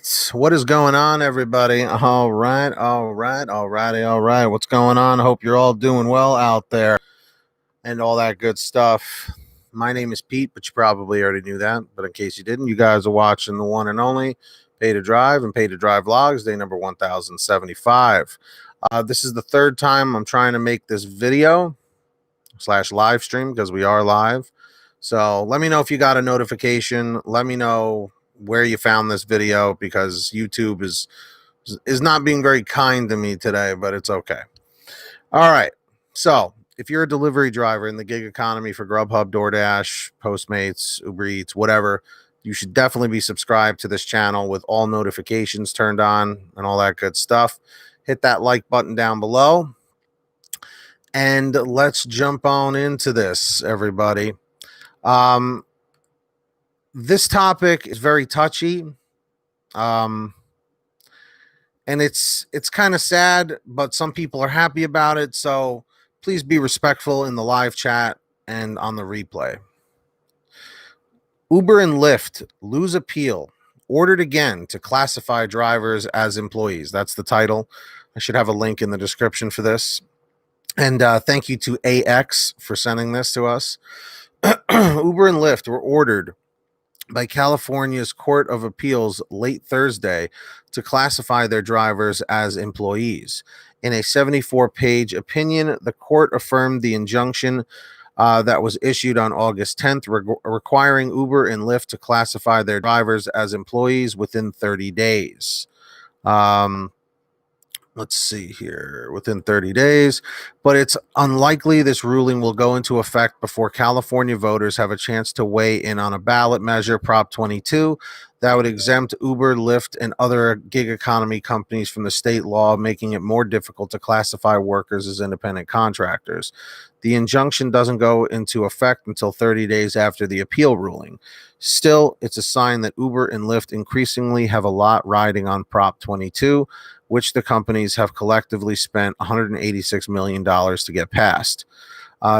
right. What is going on, everybody? All right. What's going on? I hope you're all doing well out there and all that good stuff. My name is Pete, but you probably already knew that. But in case you didn't, you guys are watching the one and only Pay to Drive and Pay to Drive Vlogs, day number 1075. This is the third time I'm trying to make this video / live stream because we are live. So let me know if you got a notification. Let me know where you found this video, because YouTube is not being very kind to me today, but it's okay. All right. So if you're a delivery driver in the gig economy for GrubHub, DoorDash, Postmates, Uber Eats, whatever, you should definitely be subscribed to this channel with all notifications turned on and all that good stuff. Hit that like button down below. And let's jump on into this, everybody. This topic is very touchy. And it's kind of sad, but some people are happy about it. So please be respectful in the live chat and on the replay. Uber and Lyft lose appeal, ordered again to classify drivers as employees. That's the title. I should have a link in the description for this. And thank you to AX for sending this to us. Uber and Lyft were ordered by California's Court of Appeals late Thursday to classify their drivers as employees. In a 74-page opinion, the court affirmed the injunction that was issued on August 10th, requiring Uber and Lyft to classify their drivers as employees within 30 days. Let's see here, within 30 days, but it's unlikely this ruling will go into effect before California voters have a chance to weigh in on a ballot measure, Prop 22, that would exempt Uber, Lyft, and other gig economy companies from the state law, making it more difficult to classify workers as independent contractors. The injunction doesn't go into effect until 30 days after the appeal ruling. Still, it's a sign that Uber and Lyft increasingly have a lot riding on Prop 22, which the companies have collectively spent $186 million to get passed.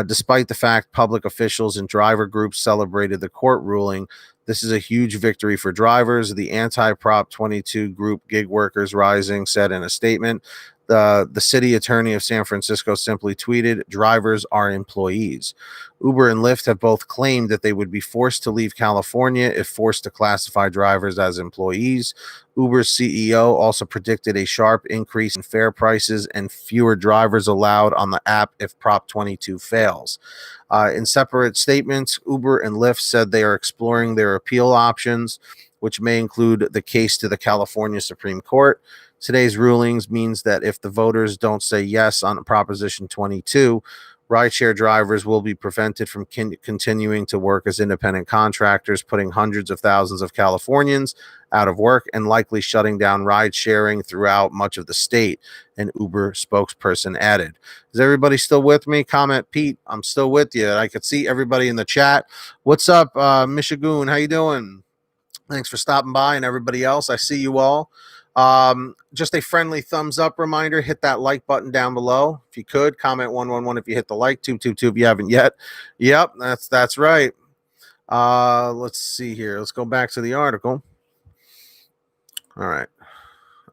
Despite the fact public officials and driver groups celebrated the court ruling, this is a huge victory for drivers. The anti-Prop 22 group, Gig Workers Rising, said in a statement. The city attorney of San Francisco simply tweeted, "Drivers are employees." Uber and Lyft have both claimed that they would be forced to leave California if forced to classify drivers as employees. Uber's CEO also predicted a sharp increase in fare prices and fewer drivers allowed on the app if Prop 22 fails. In separate statements, Uber and Lyft said they are exploring their appeal options, which may include the case to the California Supreme Court. Today's rulings means that if the voters don't say yes on Proposition 22, rideshare drivers will be prevented from continuing to work as independent contractors, putting hundreds of thousands of Californians out of work and likely shutting down ride sharing throughout much of the state, an Uber spokesperson added. Is everybody still with me? Comment, Pete, I'm still with you. I could see everybody in the chat. What's up, Michigan? How you doing? Thanks for stopping by, and everybody else. I see you all. Just a friendly thumbs up reminder, hit that like button down below. If you could, comment 111 if you hit the like, 222 if you haven't yet. Yep, that's right. Let's see here. Let's go back to the article. All right.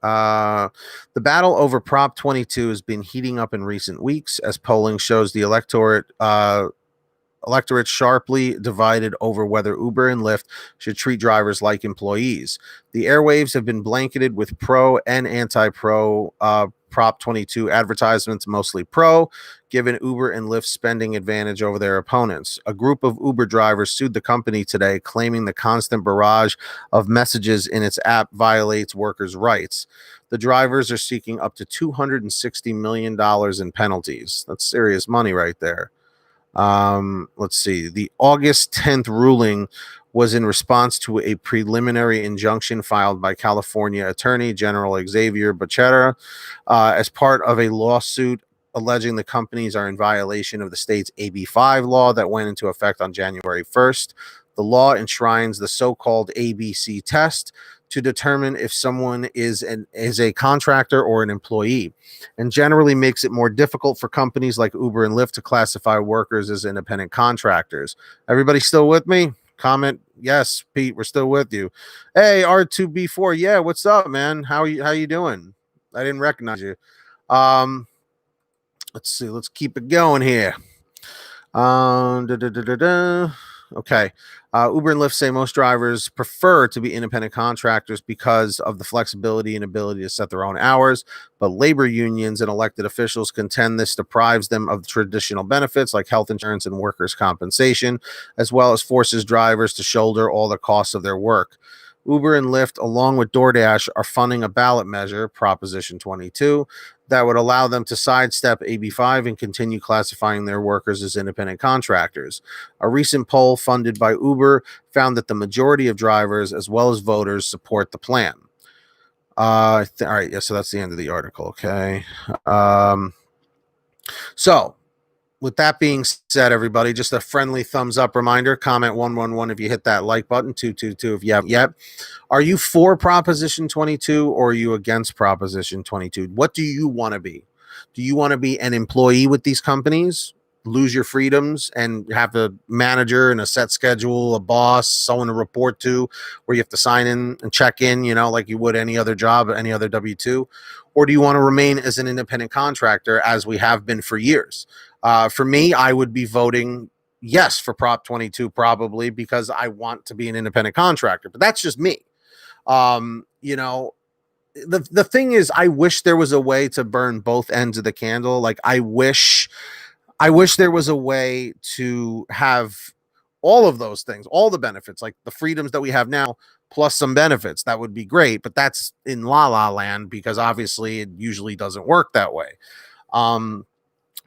The battle over Prop 22 has been heating up in recent weeks as polling shows the electorate sharply divided over whether Uber and Lyft should treat drivers like employees. The airwaves have been blanketed with pro and anti-pro Prop 22 advertisements, mostly pro, given Uber and Lyft's spending advantage over their opponents. A group of Uber drivers sued the company today, claiming the constant barrage of messages in its app violates workers' rights. The drivers are seeking up to $260 million in penalties. That's serious money right there. Let's see. The August 10th ruling was in response to a preliminary injunction filed by California Attorney General Xavier Becerra as part of a lawsuit alleging the companies are in violation of the state's AB 5 law that went into effect on January 1st. The law enshrines the so-called ABC test to determine if someone is a contractor or an employee, and generally makes it more difficult for companies like Uber and Lyft to classify workers as independent contractors. Everybody still with me? Comment Yes, Pete, we're still with you. Hey, R2B4. Yeah, what's up, man? How you doing? I didn't recognize you. Um, let's see. Let's keep it going here. Da, da, da, da, da. Okay. Uber and Lyft say most drivers prefer to be independent contractors because of the flexibility and ability to set their own hours. But labor unions and elected officials contend this deprives them of traditional benefits like health insurance and workers' compensation, as well as forces drivers to shoulder all the costs of their work. Uber and Lyft, along with DoorDash, are funding a ballot measure, Proposition 22, that would allow them to sidestep AB5 and continue classifying their workers as independent contractors. A recent poll funded by Uber found that the majority of drivers, as well as voters, support the plan. All right, yeah, so that's the end of the article. Okay. So, with that being said, everybody, just a friendly thumbs up reminder. Comment 111 if you hit that like button. 222 if you haven't yet. Are you for Proposition 22 or are you against Proposition 22? What do you want to be? Do you want to be an employee with these companies, lose your freedoms, and have a manager and a set schedule, a boss, someone to report to, where you have to sign in and check in, like you would any other job, any other W-2? Or do you want to remain as an independent contractor as we have been for years? For me, I would be voting yes for Prop 22 probably because I want to be an independent contractor, but that's just me. The thing is, I wish there was a way to burn both ends of the candle. Like I wish there was a way to have all of those things, all the benefits, like the freedoms that we have now, plus some benefits. That would be great, but that's in la la land because obviously it usually doesn't work that way.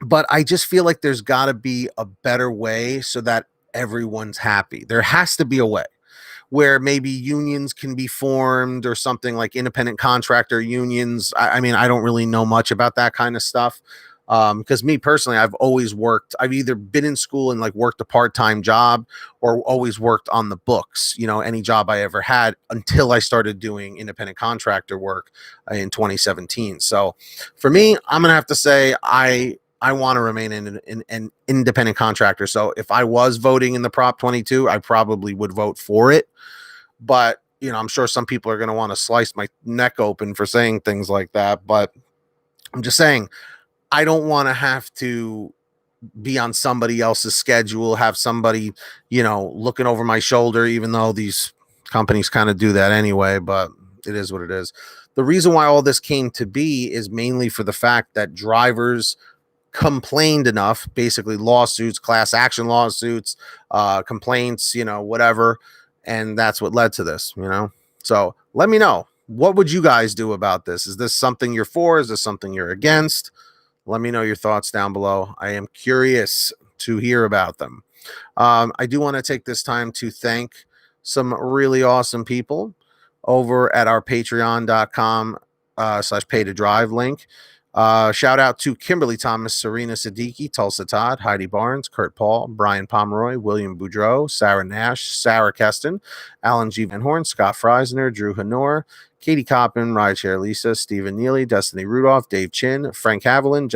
But I just feel like there's got to be a better way so that everyone's happy. There has to be a way where maybe unions can be formed or something like independent contractor unions. I mean, I don't really know much about that kind of stuff. Because me personally, I've either been in school and like worked a part-time job or always worked on the books, any job I ever had until I started doing independent contractor work in 2017. So for me, I'm going to have to say I want to remain an independent contractor. So if I was voting in the Prop 22, I probably would vote for it. But, I'm sure some people are going to want to slice my neck open for saying things like that. But I'm just saying, I don't want to have to be on somebody else's schedule, have somebody, looking over my shoulder, even though these companies kind of do that anyway. But it is what it is. The reason why all this came to be is mainly for the fact that drivers complained enough, basically lawsuits, class action lawsuits, complaints, whatever. And that's what led to this, So let me know. What would you guys do about this? Is this something you're for? Is this something you're against? Let me know your thoughts down below. I am curious to hear about them. I do want to take this time to thank some really awesome people over at our patreon.com / pay to drive link. Shout out to Kimberly Thomas, Serena Siddiqui, Tulsa Todd, Heidi Barnes, Kurt Paul, Brian Pomeroy, William Boudreau, Sarah Nash, Sarah Keston, Alan G. Van Horn, Scott Freisner, Drew Honor, Katie Coppin, Rideshare Lisa, Stephen Neely, Destiny Rudolph, Dave Chin, Frank Haviland,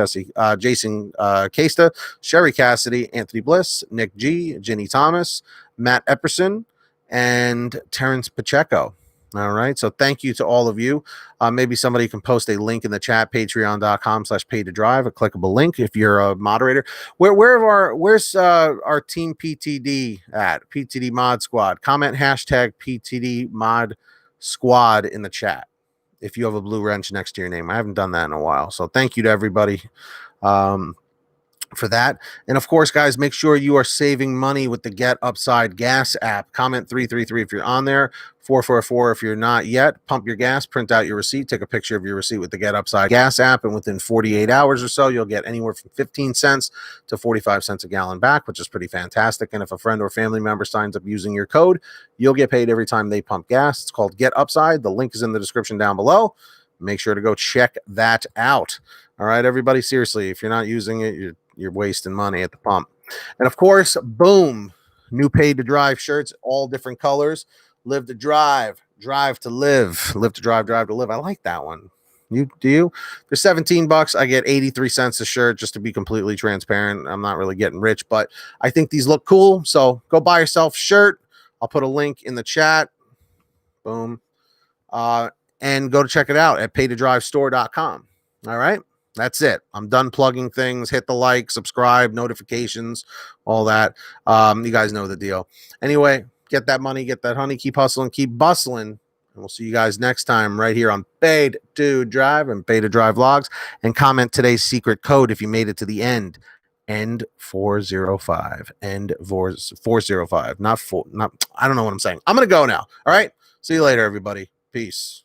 Jason Casta, Sherry Cassidy, Anthony Bliss, Nick G, Ginny Thomas, Matt Epperson, and Terrence Pacheco. All right. So thank you to all of you. Maybe somebody can post a link in the chat, patreon.com / pay to drive, a clickable link if you're a moderator. Where's our team PTD at? PTD Mod Squad. Comment hashtag PTD Mod Squad in the chat if you have a blue wrench next to your name. I haven't done that in a while. So thank you to everybody. For that. And of course, guys, make sure you are saving money with the Get Upside Gas app. Comment 333 if you're on there, 444 if you're not yet. Pump your gas, print out your receipt, take a picture of your receipt with the Get Upside Gas app, and within 48 hours or so, you'll get anywhere from 15 cents to 45 cents a gallon back, which is pretty fantastic. And if a friend or family member signs up using your code, you'll get paid every time they pump gas. It's called Get Upside. The link is in the description down below. Make sure to go check that out. All right, everybody, seriously, if you're not using it, you're wasting money at the pump. And of course, boom, new Pay to Drive shirts, all different colors. Live to drive, drive to live, live to drive, drive to live. I like that one. You do? For $17, I get 83 cents a shirt, just to be completely transparent. I'm not really getting rich, but I think these look cool. So go buy yourself a shirt. I'll put a link in the chat. Boom. And go to check it out at paytodrivestore.com. All right. That's it. I'm done plugging things. Hit the like, subscribe, notifications, all that. You guys know the deal. Anyway, get that money, get that honey, keep hustling, keep bustling. And we'll see you guys next time right here on Paid to Drive and Paid to Drive Vlogs. And comment today's secret code if you made it to the end. End 405. End 405. Not I don't know what I'm saying. I'm going to go now. All right. See you later, everybody. Peace.